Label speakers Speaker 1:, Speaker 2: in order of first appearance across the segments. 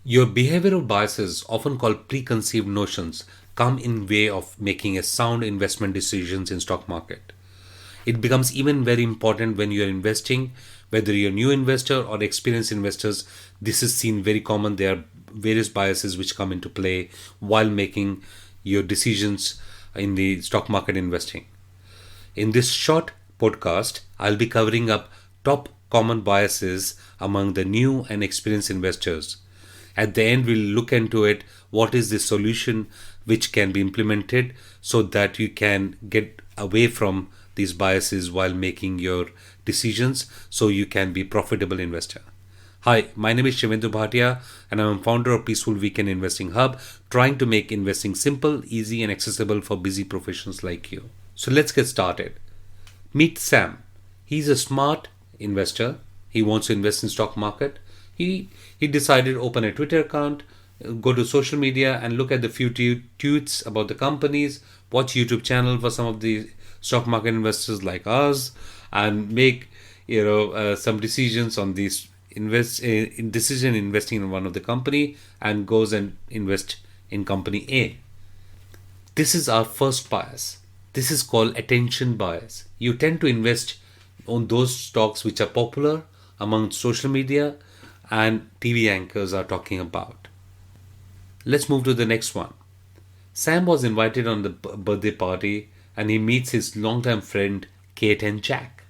Speaker 1: Your behavioral biases, often called preconceived notions, come in way of making a sound investment decisions in stock market. It becomes even very important when you are investing, whether you're a new investor or experienced investors. This is seen very common. There are various biases which come into play while making your decisions in the stock market investing. In this short podcast, I'll be covering up top common biases among the new and experienced investors. At the end, we'll look into it what is the solution which can be implemented so that you can get away from these biases while making your decisions so you can be profitable investor. Hi, my name is Shivendra Bhatia and I'm a founder of Peaceful Weekend Investing Hub, trying to make investing simple, easy and accessible for busy professionals like you. So let's get started. Meet Sam. He's a smart investor. He wants to invest in stock market. He decided to open a Twitter account, go to social media and look at the few tweets about the companies, watch YouTube channel for some of the stock market investors like us, and make some decisions on these decision investing in one of the company, and goes and invest in company A. This is our first bias. This is called attention bias. You tend to invest on those stocks which are popular among social media and TV anchors are talking about. Let's move to the next one. Sam was invited on the birthday party and he meets his longtime friend Kate and Jack.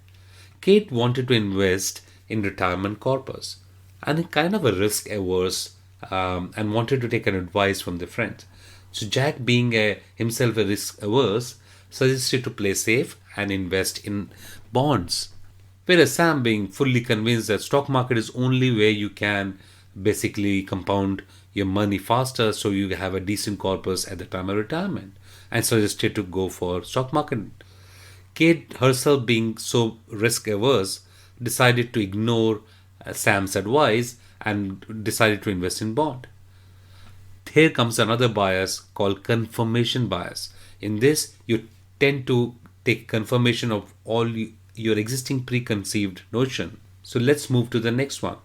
Speaker 1: Kate wanted to invest in retirement corpus and kind of a risk averse, and wanted to take an advice from the friend. So Jack, being himself a risk averse, suggested to play safe and invest in bonds. Whereas Sam, being fully convinced that stock market is only where you can basically compound your money faster so you have a decent corpus at the time of retirement, and suggested to go for stock market. Kate herself, being so risk averse, decided to ignore Sam's advice and decided to invest in bond. Here comes another bias called confirmation bias. In this, you tend to take confirmation of all your existing preconceived notion. So let's move to the next one.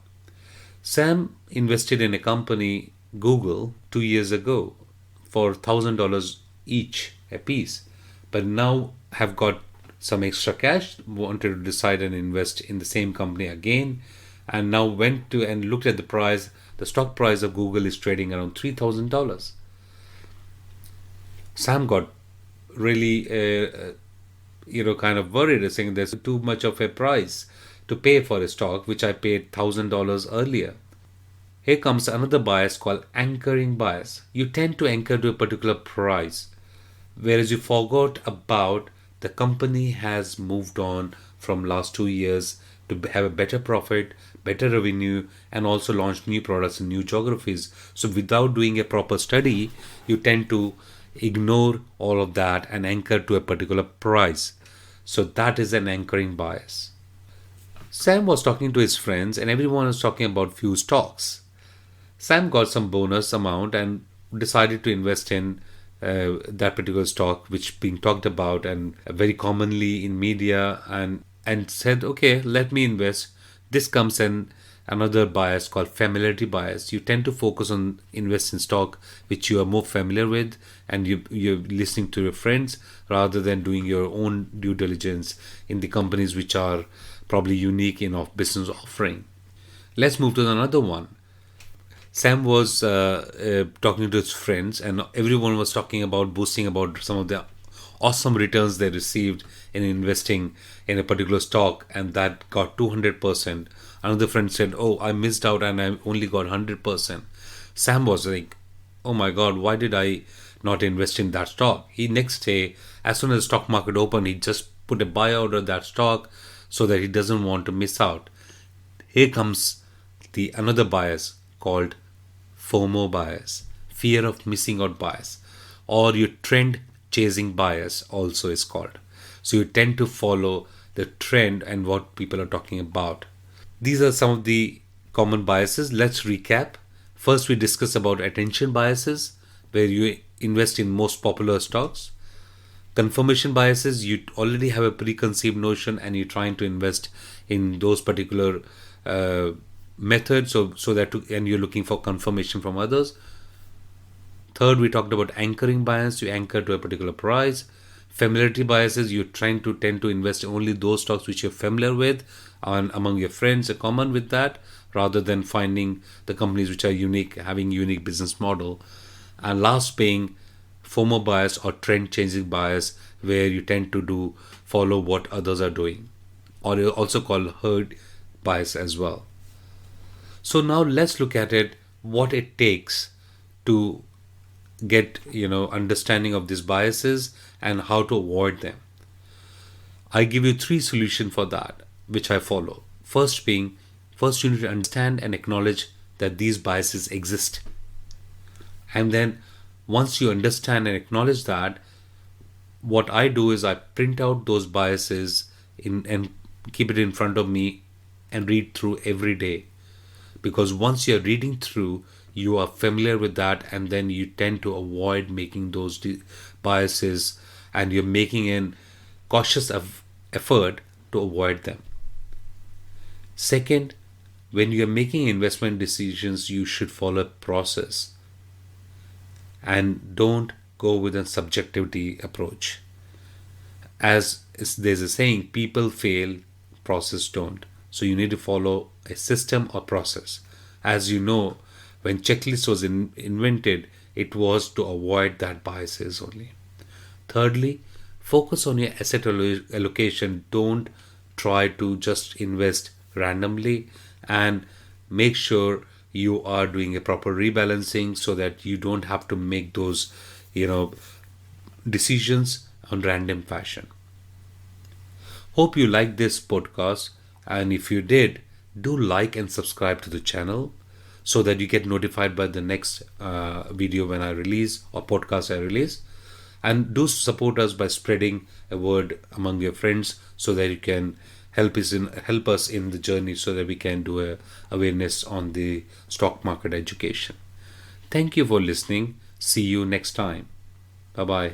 Speaker 1: Sam invested in a company, Google, 2 years ago for $1,000 each a piece, but now have got some extra cash, wanted to decide and invest in the same company again, and now went to and looked at the price. The stock price of Google is trading around $3,000. Sam got really kind of worried, saying there's too much of a price to pay for a stock which I paid $1,000 earlier. Here comes another bias called anchoring bias. You tend to anchor to a particular price, whereas you forgot about the company has moved on from last 2 years to have a better profit, better revenue, and also launched new products in new geographies. So without doing a proper study, you tend to ignore all of that and anchor to a particular price. So that is an anchoring bias. Sam was talking to his friends and everyone was talking about few stocks. Sam got some bonus amount and decided to invest in that particular stock which being talked about and very commonly in media, and said, okay, let me invest. This comes in another bias called familiarity bias. You tend to focus on invest in stock which you are more familiar with, and you're listening to your friends rather than doing your own due diligence in the companies which are probably unique in business offering. Let's move to another one. Sam was talking to his friends and everyone was talking about boasting about some of the awesome returns they received in investing in a particular stock, and that got 200%. Another friend said, oh, I missed out and I only got 100%. Sam was like, oh my god, why did I not invest in that stock? He next day, as soon as the stock market opened, he just put a buy out of that stock so that he doesn't want to miss out. Here comes the another bias called Fomo bias, fear of missing out bias, or your trend chasing bias also is called. So you tend to follow the trend and what people are talking about. These are some of the common biases. Let's recap. First, we discussed about attention biases, where you invest in most popular stocks. Confirmation biases, you already have a preconceived notion and you're trying to invest in those particular method, and you're looking for confirmation from others. Third, we talked about anchoring bias. You anchor to a particular price. Familiarity bias is you're trying to tend to invest in only those stocks which you're familiar with and among your friends are common with that, rather than finding the companies which are unique, having unique business model. And last being Fomo bias or trend changing bias, where you tend to do follow what others are doing, or also called herd bias as well. So now let's look at it, what it takes to get understanding of these biases and how to avoid them. I give you three solutions for that, which I follow. First you need to understand and acknowledge that these biases exist. And then once you understand and acknowledge that, what I do is I print out those biases and keep it in front of me and read through every day. Because once you're reading through, you are familiar with that, and then you tend to avoid making those biases, and you're making an cautious effort to avoid them. Second, when you're making investment decisions, you should follow a process and don't go with a subjectivity approach. As there's a saying, people fail, process don't. So you need to follow a system or process. As you know, when checklist was invented, it was to avoid that biases only. Thirdly, focus on your asset allocation. Don't try to just invest randomly, and make sure you are doing a proper rebalancing so that you don't have to make those decisions on random fashion. Hope you liked this podcast, and if you did, do like and subscribe to the channel so that you get notified by the next video when I release, or podcast I release. And do support us by spreading a word among your friends so that you can help us in the journey, so that we can do a awareness on the stock market education. Thank you for listening. See you next time. Bye bye.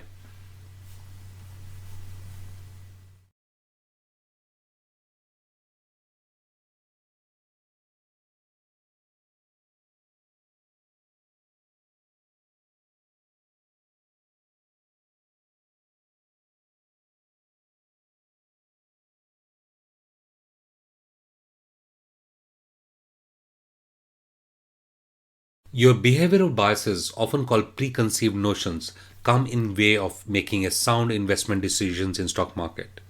Speaker 1: Your behavioral biases, often called preconceived notions, come in way of making a sound investment decisions in stock market.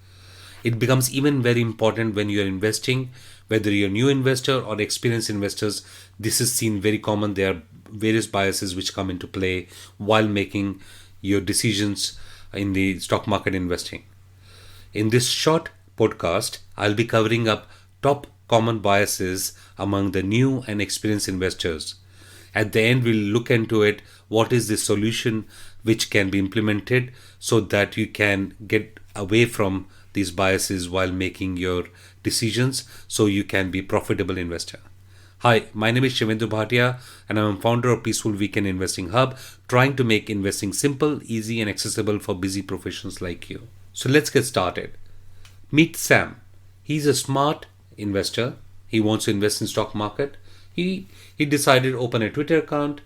Speaker 1: It becomes even very important when you are investing, whether you're a new investor or experienced investors. This is seen very common. There are various biases which come into play while making your decisions in the stock market investing. In this short podcast, I'll be covering up top common biases among the new and experienced investors. At the end, we'll look into it, what is the solution which can be implemented so that you can get away from these biases while making your decisions, so you can be profitable investor. Hi, my name is Shivendrabhatia, and I'm a founder of Peaceful Weekend Investing Hub, trying to make investing simple, easy, and accessible for busy professionals like you. So let's get started. Meet Sam. He's a smart investor. He wants to invest in stock market. He decided to open a Twitter account,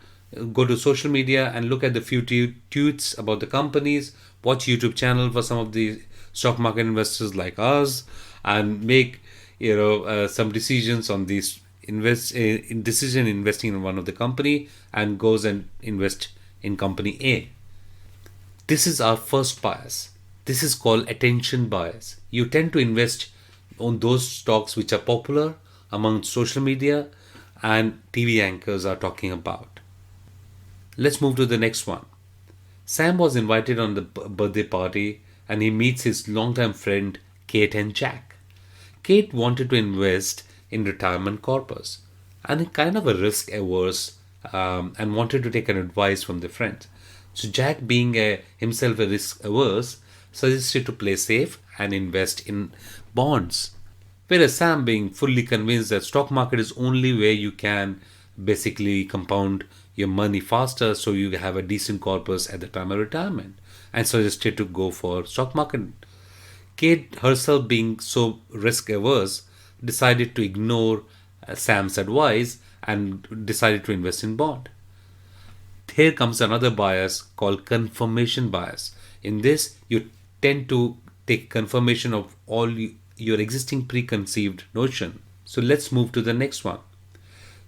Speaker 1: go to social media and look at the few tweets about the companies, watch YouTube channel for some of the stock market investors like us, and make some decisions on these decision investing in one of the company, and goes and invest in company A. This is our first bias. This is called attention bias. You tend to invest on those stocks which are popular among social media and TV anchors are talking about. Let's move to the next one. Sam was invited on the birthday party, and he meets his longtime friend Kate and Jack. Kate wanted to invest in retirement corpus, and he kind of a risk averse, and wanted to take an advice from the friend. So Jack, being himself a risk averse, suggested to play safe and invest in bonds. Whereas Sam, being fully convinced that stock market is only where you can basically compound your money faster, so you have a decent corpus at the time of retirement, and suggested to go for stock market. Kate herself, being so risk averse, decided to ignore Sam's advice and decided to invest in bond. Here comes another bias called confirmation bias. In this, you tend to take confirmation of all your existing preconceived notion. So let's move to the next one.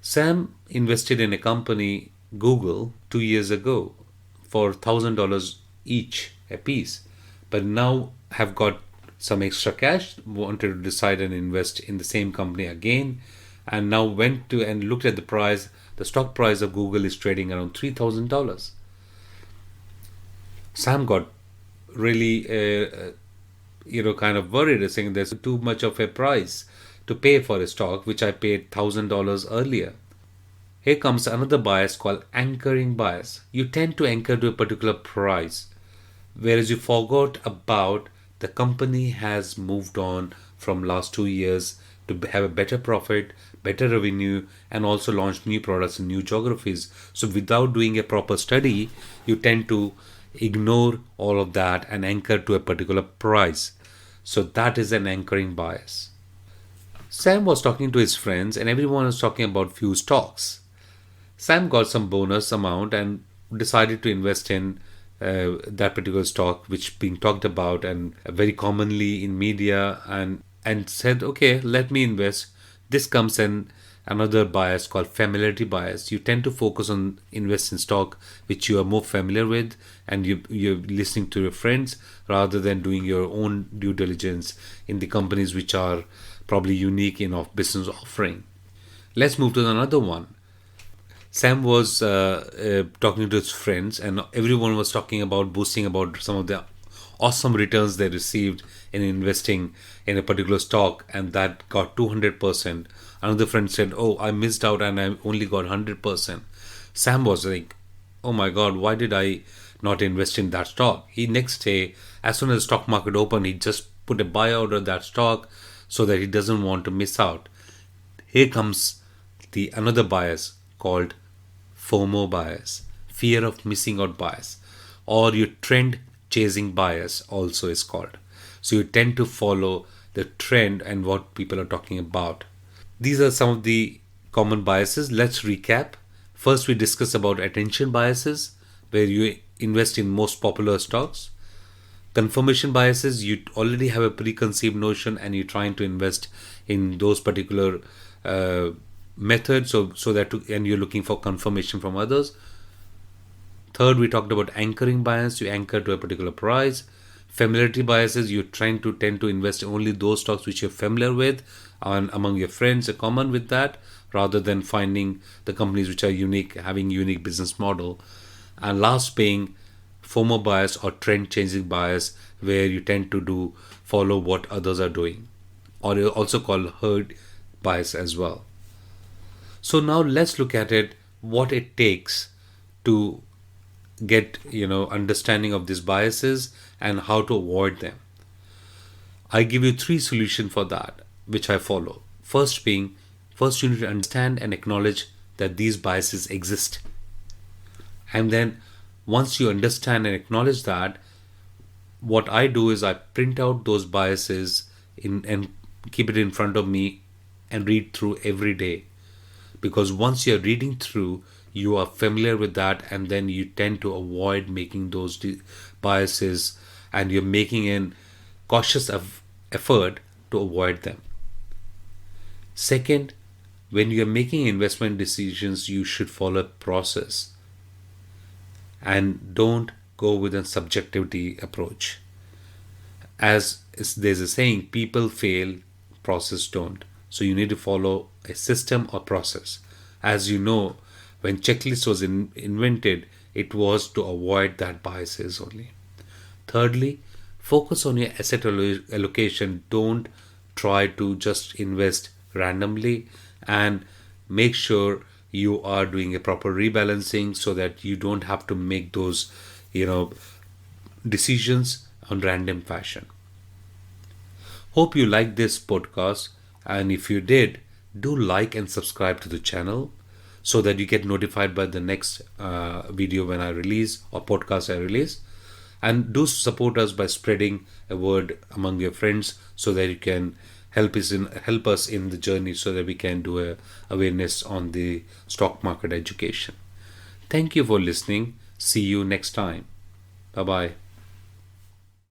Speaker 1: Sam invested in a company, Google, 2 years ago for $1,000 each a piece, but now have got some extra cash, wanted to decide and invest in the same company again, and now went to and looked at the price. The stock price of Google is trading around $3,000. Sam got really, kind of worried, saying there's too much of a price to pay for a stock, which I paid $1,000 earlier. Here comes another bias called anchoring bias. You tend to anchor to a particular price, whereas you forgot about the company has moved on from last 2 years to have a better profit, better revenue, and also launched new products in new geographies. So without doing a proper study, you tend to ignore all of that and anchor to a particular price. So that is an anchoring bias. Sam was talking to his friends and everyone was talking about few stocks. Sam got some bonus amount and decided to invest in that particular stock which being talked about and very commonly in media, and said, okay, let me invest. This comes in another bias called familiarity bias. You tend to focus on invest in stock which you are more familiar with, and you're listening to your friends rather than doing your own due diligence in the companies which are probably unique in business offering. Let's move to another one. Sam was talking to his friends, and everyone was talking about boasting about some of the awesome returns they received in investing in a particular stock, and that got 200%. Another friend said, oh, I missed out and I only got 100%. Sam was like, oh my God, why did I not invest in that stock? He next day, as soon as the stock market opened, he just put a buy order of that stock so that he doesn't want to miss out. Here comes the another bias called Fomo bias, fear of missing out bias, or your trend chasing bias also is called. So you tend to follow the trend and what people are talking about. These are some of the common biases. Let's recap. First, we discussed about attention biases, where you invest in most popular stocks. Confirmation biases, you already have a preconceived notion and you're trying to invest in those particular methods, so that and you're looking for confirmation from others. Third, we talked about anchoring bias. You anchor to a particular price. Familiarity biases, you're trying to tend to invest in only those stocks which you're familiar with and among your friends are common with that, rather than finding the companies which are unique, having unique business model. And last being FOMO bias or trend changing bias, where you tend to follow what others are doing, or also called herd bias as well. So now let's look at it, what it takes to get understanding of these biases and how to avoid them. I give you 3 solutions for that, which I follow. First you need to understand and acknowledge that these biases exist. And then once you understand and acknowledge that, what I do is I print out those biases and keep it in front of me and read through every day. Because once you're reading through, you are familiar with that, and then you tend to avoid making those biases, and you're making a cautious effort to avoid them. Second, when you're making investment decisions, you should follow a process and don't go with a subjectivity approach. As there's a saying, people fail, process don't. So you need to follow a system or process. As you know, when checklist was invented, it was to avoid that biases only. Thirdly, focus on your asset allocation. Don't try to just invest randomly, and make sure you are doing a proper rebalancing so that you don't have to make those decisions on random fashion. Hope you liked this podcast, and if you did, do like and subscribe to the channel so that you get notified by the next video when I release, or podcast I release. And do support us by spreading a word among your friends so that you can help us in the journey so that we can do a awareness on the stock market education. Thank you for listening. See you next time. Bye bye.